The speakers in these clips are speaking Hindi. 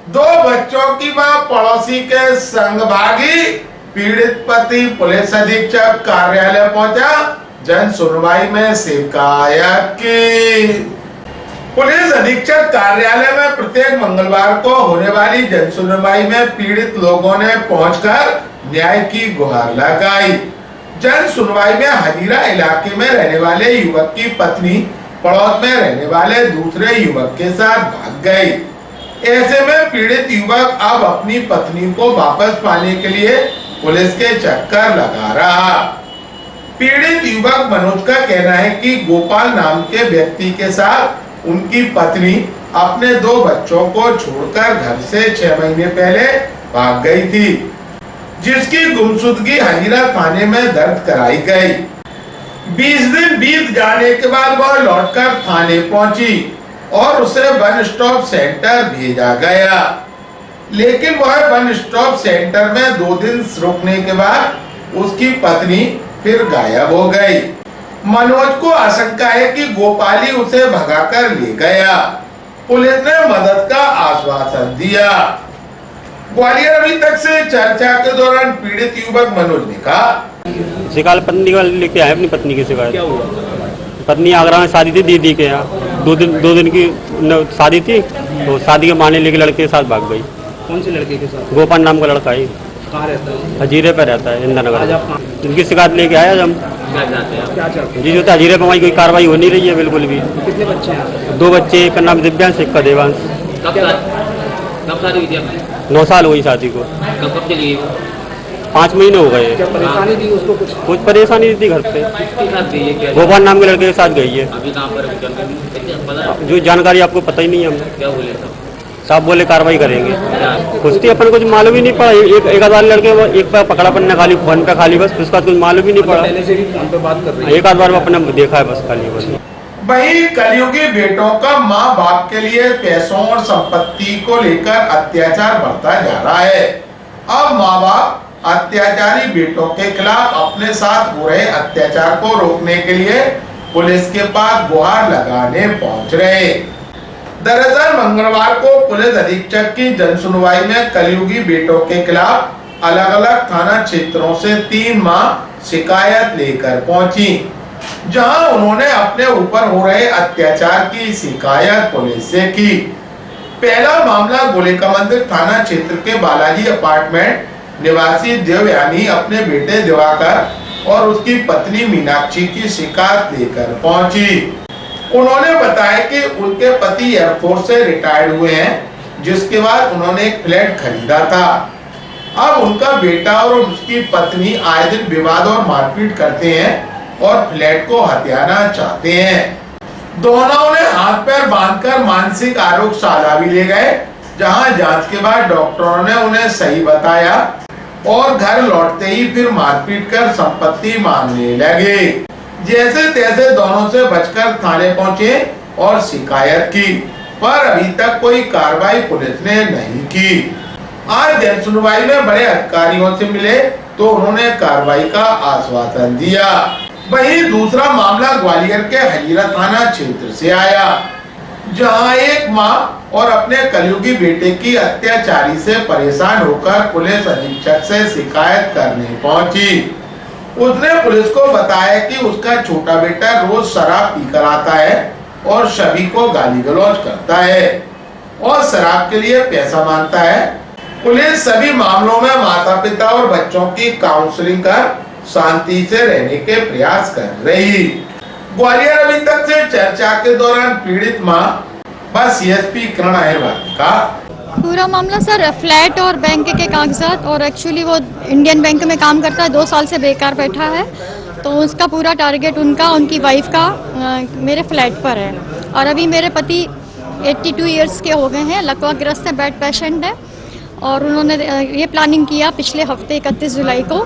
दो बच्चों की मां पड़ोसी के संग भागी, पीड़ित पति पुलिस अधीक्षक कार्यालय पहुंचा, जन सुनवाई में शिकायत की। पुलिस अधीक्षक कार्यालय में प्रत्येक मंगलवार को होने वाली जन सुनवाई में पीड़ित लोगों ने पहुंचकर न्याय की गुहार लगाई। जन सुनवाई में हजीरा इलाके में रहने वाले युवक की पत्नी पड़ोस में रहने वाले दूसरे युवक के साथ भाग गई। ऐसे में पीड़ित युवक अब अपनी पत्नी को वापस पाने के लिए पुलिस के चक्कर लगा रहा। पीड़ित युवक मनोज का कहना है कि गोपाल नाम के व्यक्ति के साथ उनकी पत्नी अपने दो बच्चों को छोड़कर घर से 6 महीने पहले भाग गई थी, जिसकी गुमशुदगी हजीरा थाने में दर्ज कराई गई। 20 दिन बीत जाने के बाद वह लौटकर थाने पहुंची और उसे वन स्टॉप सेंटर भेजा गया, लेकिन वह वन स्टॉप सेंटर में 2 दिन रुकने के बाद उसकी पत्नी फिर गायब हो गई। मनोज को आशंका है कि गोपाली उसे भगाकर ले गया। पुलिस ने मदद का आश्वासन दिया। ग्वालियर अभी तक से चर्चा के दौरान पीड़ित युवक मनोज ने कहा, शिकायत पत्नी का लेके आए, अपनी पत्नी की शिकायत। क्या हुआ? पत्नी आगरा में शादी थी दीदी के यहाँ, 2 दिन की शादी थी, तो शादी के माने लेके लड़के के साथ भाग गई। कौन से लड़के के साथ? गोपाल नाम का लड़का है। कहाँ रहता है? हजीरे पे रहता है, इंदिरा नगर। इनकी शिकायत लेके आया हम। क्या चाहते हैं? जी जो हजीरे पे वही कोई कार्रवाई हो नहीं रही है बिल्कुल भी। कितने बच्चे हैं? 2 बच्चे, एक का नाम दिव्यांश, एक का देवांश। कब शादी हुई थी आपकी? 9 साल हुई शादी को। कब चली? 5 महीने हो गए। क्या परेशानी थी उसको? कुछ परेशानी थी घर पे। किसके साथ गई है? गोपाल नाम के लड़के के साथ गई है। अभी कहाँ पर? जो जानकारी आपको पता ही नहीं है हमने। क्या बोले साहब बोले कार्रवाई करेंगे। कुछ अपन कुछ मालूम ही नहीं पड़ा। एक आध लड़के एक पे पकड़ा पन्ना खाली फोन पे खाली बस, उसका कुछ मालूम ही नहीं पड़ा। पहले से भी फोन पे बात कर रही है? एक आध बार अपने देखा है बस खाली बस। वहीं कलयुगी बेटों का माँ बाप के लिए पैसों और संपत्ति को लेकर अत्याचार बढ़ता जा रहा है। अब माँ बाप अत्याचारी बेटों के खिलाफ अपने साथ हो रहे अत्याचार को रोकने के लिए पुलिस के पास गुहार लगाने पहुंच रहे। दरअसल मंगलवार को पुलिस अधीक्षक की जनसुनवाई में कलयुगी बेटों के खिलाफ अलग अलग थाना क्षेत्रों से 3 मां शिकायत लेकर पहुंची, जहां उन्होंने अपने ऊपर हो रहे अत्याचार की शिकायत पुलिस से की। पहला मामला गोले का मंदिर थाना क्षेत्र के बालाजी अपार्टमेंट निवासी देवयानी अपने बेटे दिवाकर और उसकी पत्नी मीनाक्षी की शिकायत लेकर पहुंची। उन्होंने बताया कि उनके पति एयरफोर्स से रिटायर्ड हुए हैं, जिसके बाद उन्होंने एक फ्लैट खरीदा था। अब उनका बेटा और उसकी पत्नी आए दिन विवाद और मारपीट करते हैं और फ्लैट को हथियाना चाहते हैं। दोनों ने हाथ पैर बांधकर मानसिक आरोग्यशाला भी ले गए, जहां जांच के बाद डॉक्टरों ने उन्हें सही बताया और घर लौटते ही फिर मारपीट कर संपत्ति मांगने लगे। जैसे तैसे दोनों से बचकर थाने पहुंचे और शिकायत की, पर अभी तक कोई कार्रवाई पुलिस ने नहीं की। आज जन सुनवाई में बड़े अधिकारियों से मिले तो उन्होंने कार्रवाई का आश्वासन दिया। वहीं दूसरा मामला ग्वालियर के हजीरा थाना क्षेत्र से आया, जहां एक मां और अपने कलयुगी बेटे की अत्याचारी से परेशान होकर पुलिस अधीक्षक से शिकायत करने पहुंची। उसने पुलिस को बताया कि उसका छोटा बेटा रोज शराब पीकर आता है और सभी को गाली गलौज करता है और शराब के लिए पैसा मांगता है। पुलिस सभी मामलों में माता पिता और बच्चों की काउंसलिंग कर शांति से रहने के प्रयास कर रही। ग्वालियर अभी तक से चर्चा के दौरान पीड़ित मां बस सीएसपी किरण अहिरवार का पूरा मामला सर फ्लैट और बैंक के कागजात, और एक्चुअली वो इंडियन बैंक में काम करता है, 2 साल से बेकार बैठा है, तो उसका पूरा टारगेट उनकी वाइफ का मेरे फ्लैट पर है। और अभी मेरे पति 82 इयर्स के हो गए हैं, लकवाग्रस्त है, बेड पेशेंट है, और उन्होंने ये प्लानिंग किया पिछले हफ्ते 31 जुलाई को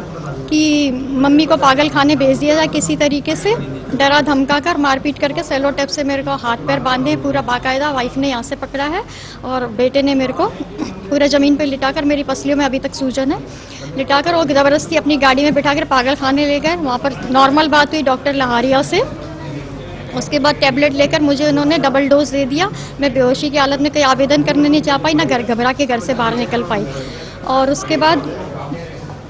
कि मम्मी को पागल खाने भेज दिया जाए किसी तरीके से, डरा धमका कर मारपीट करके सेलो टेप से मेरे को हाथ पैर बांधे पूरा बाकायदा। वाइफ ने यहाँ से पकड़ा है और बेटे ने मेरे को पूरे ज़मीन पे लिटाकर, मेरी पसलियों में अभी तक सूजन है, लिटाकर वो ज़बरदस्ती अपनी गाड़ी में बिठाकर पागल खाने ले गए। वहाँ पर नॉर्मल बात हुई डॉक्टर लहारिया से, उसके बाद टैबलेट लेकर मुझे उन्होंने डबल डोज दे दिया। मैं बेहोशी की हालत में कहीं आवेदन करने नहीं जा पाई, ना घबरा के घर से बाहर निकल पाई। और उसके बाद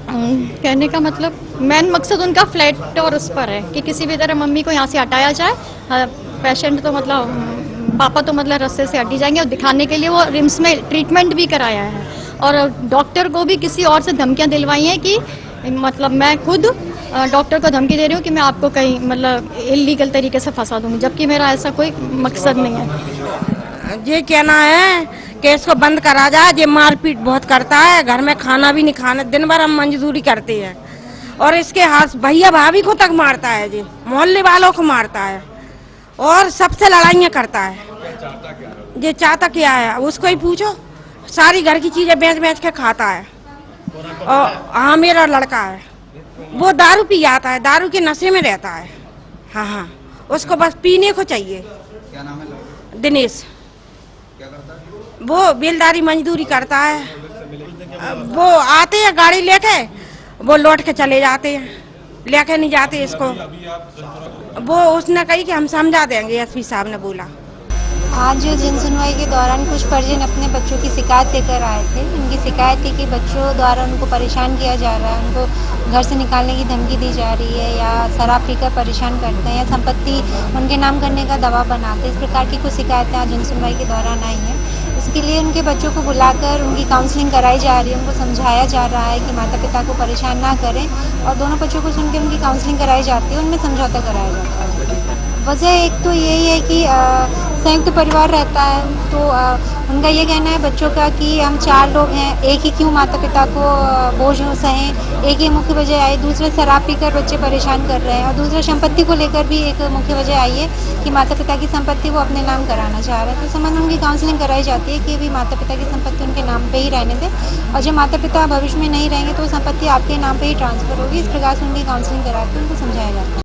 कहने का मतलब मेन मकसद उनका फ्लैट और उस पर है कि किसी भी तरह मम्मी को यहाँ से हटाया जाए। पेशेंट तो मतलब पापा तो मतलब रास्ते से हटी जाएंगे, और दिखाने के लिए वो रिम्स में ट्रीटमेंट भी कराया है। और डॉक्टर को भी किसी और से धमकियाँ दिलवाई हैं कि मतलब मैं खुद डॉक्टर को धमकी दे रही हूँ कि मैं आपको कहीं मतलब इलीगल तरीके से फंसा दूँगी, जबकि मेरा ऐसा कोई मकसद नहीं है। ये कहना है कि इसको बंद करा जाए। ये मारपीट बहुत करता है, घर में खाना भी नहीं खाना, दिन भर हम मजदूरी करते हैं। और इसके हाथ भैया भाभी को तक मारता है, ये मोहल्ले वालों को मारता है और सबसे लड़ाइयाँ करता है। ये चाहता क्या है उसको ही पूछो। सारी घर की चीजें बेच बेच के खाता है। और हाँ, मेरा लड़का है, वो दारू पी आता है, दारू के नशे में रहता है। हाँ हाँ, उसको बस पीने को चाहिए। क्या नाम है? दिनेश। क्या करता है? वो बेलदारी मजदूरी करता है। वो आते हैं गाड़ी लेके, वो लौट के चले जाते हैं, लेके नहीं जाते इसको। वो उसने कही कि हम समझा देंगे, एसपी साहब ने बोला। आज जन सुनवाई के दौरान कुछ परिजन अपने बच्चों की शिकायत लेकर आए थे। उनकी शिकायत थी कि बच्चों द्वारा उनको परेशान किया जा रहा है, उनको घर से निकालने की धमकी दी जा रही है, या शराब पीकर परेशान करते हैं, या संपत्ति उनके नाम करने का दबाव बनाते हैं। इस प्रकार की कुछ शिकायतें आज जन सुनवाई के दौरान आई हैं। इसके लिए उनके बच्चों को बुलाकर उनकी काउंसलिंग कराई जा रही है। उनको समझाया जा रहा है कि माता पिता को परेशान ना करें, और दोनों बच्चों को सुन के उनकी काउंसलिंग कराई जाती है, उनमें समझौता कराया जाता है। वजह एक तो यही है कि संयुक्त परिवार रहता है, तो उनका ये कहना है बच्चों का कि हम 4 लोग हैं, एक ही क्यों माता पिता को बोझ सहें। एक ही मुख्य वजह आई। दूसरे, शराब पीकर बच्चे परेशान कर रहे हैं। और दूसरा, संपत्ति को लेकर भी एक मुख्य वजह आई है कि माता पिता की संपत्ति वो अपने नाम कराना चाह रहे हैं। तो संबंध उनकी काउंसलिंग कराई जाती है कि अभी माता पिता की संपत्ति उनके नाम पर ही रहने दें, और जब माता पिता भविष्य में नहीं रहेंगे तो संपत्ति आपके नाम पर ही ट्रांसफर होगी। इस प्रकार से उनकी काउंसलिंग करा के उनको समझाया जाता है।